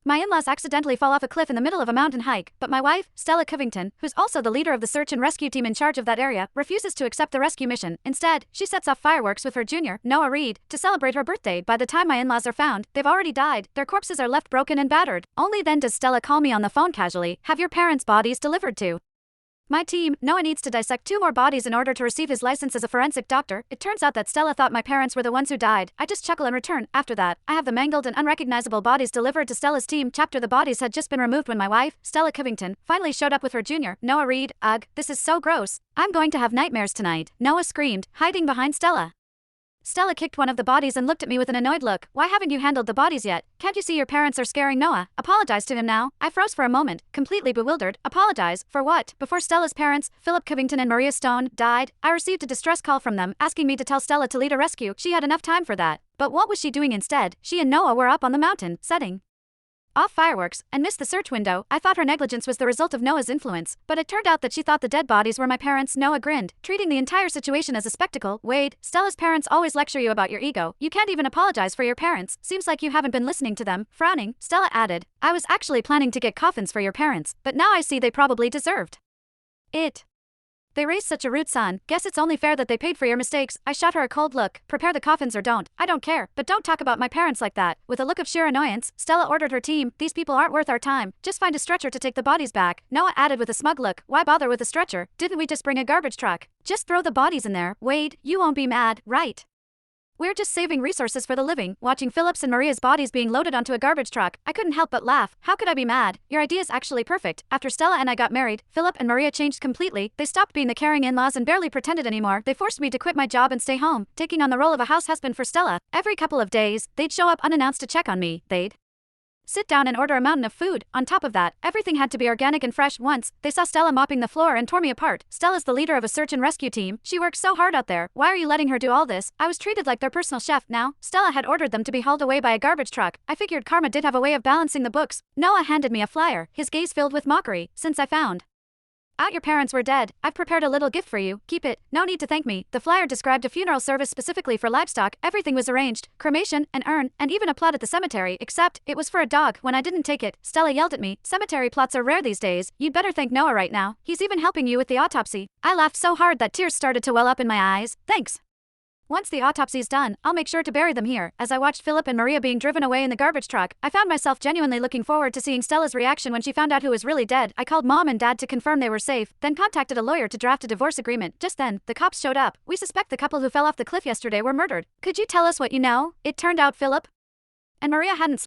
My in-laws accidentally fall off a cliff in the middle of a mountain hike, but my wife, Stella Covington, who's also the leader of the search and rescue team in charge of that area, refuses to accept the rescue mission. Instead, she sets off fireworks with her junior, Noah Reed, to celebrate her birthday. By the time my in-laws are found, they've already died. Their corpses are left broken and battered. Only then does Stella call me on the phone casually. Have your parents' bodies delivered to my team. Noah needs to dissect 2 more bodies in order to receive his license as a forensic doctor. It turns out that Stella thought my parents were the ones who died. I just chuckle and return. After that, I have the mangled and unrecognizable bodies delivered to Stella's team. Chapter: the bodies had just been removed when my wife, Stella Covington, finally showed up with her junior, Noah Reed. Ugh, this is so gross. I'm going to have nightmares tonight, Noah screamed, hiding behind Stella. Stella kicked one of the bodies and looked at me with an annoyed look. Why haven't you handled the bodies yet? Can't you see your parents are scaring Noah? Apologize to him now. I froze for a moment, completely bewildered. Apologize? For what? Before Stella's parents, Philip Covington and Maria Stone, died, I received a distress call from them, asking me to tell Stella to lead a rescue. She had enough time for that. But what was she doing instead? She and Noah were up on the mountain, setting off fireworks, and missed the search window. I thought her negligence was the result of Noah's influence, but it turned out that she thought the dead bodies were my parents. Noah grinned, treating the entire situation as a spectacle. Wade, Stella's parents always lecture you about your ego. You can't even apologize for your parents. Seems like you haven't been listening to them. Frowning, Stella added, I was actually planning to get coffins for your parents, but now I see they probably deserved it. They raised such a rude son. Guess it's only fair that they paid for your mistakes. I shot her a cold look. Prepare the coffins or don't. I don't care, but don't talk about my parents like that. With a look of sheer annoyance, Stella ordered her team. These people aren't worth our time. Just find a stretcher to take the bodies back. Noah added with a smug look. Why bother with a stretcher? Didn't we just bring a garbage truck? Just throw the bodies in there. Wade, you won't be mad, right? We're just saving resources for the living. Watching Philip's and Maria's bodies being loaded onto a garbage truck, I couldn't help but laugh. How could I be mad? Your idea's actually perfect. After Stella and I got married, Philip and Maria changed completely. They stopped being the caring in-laws and barely pretended anymore. They forced me to quit my job and stay home, taking on the role of a house husband for Stella. Every couple of days, they'd show up unannounced to check on me. They'd sit down and order a mountain of food. On top of that, everything had to be organic and fresh. Once, they saw Stella mopping the floor and tore me apart. Stella's the leader of a search and rescue team. She works so hard out there. Why are you letting her do all this? I was treated like their personal chef. Now, Stella had ordered them to be hauled away by a garbage truck. I figured karma did have a way of balancing the books. Noah handed me a flyer, his gaze filled with mockery. Since I found out your parents were dead, I've prepared a little gift for you. Keep it. No need to thank me. The flyer described a funeral service specifically for livestock. Everything was arranged. Cremation, an urn, and even a plot at the cemetery, except it was for a dog. When I didn't take it, Stella yelled at me. Cemetery plots are rare these days. You'd better thank Noah right now. He's even helping you with the autopsy. I laughed so hard that tears started to well up in my eyes. Thanks. Once the autopsy's done, I'll make sure to bury them here. As I watched Philip and Maria being driven away in the garbage truck, I found myself genuinely looking forward to seeing Stella's reaction when she found out who was really dead. I called Mom and Dad to confirm they were safe, then contacted a lawyer to draft a divorce agreement. Just then, the cops showed up. We suspect the couple who fell off the cliff yesterday were murdered. Could you tell us what you know? It turned out Philip and Maria hadn't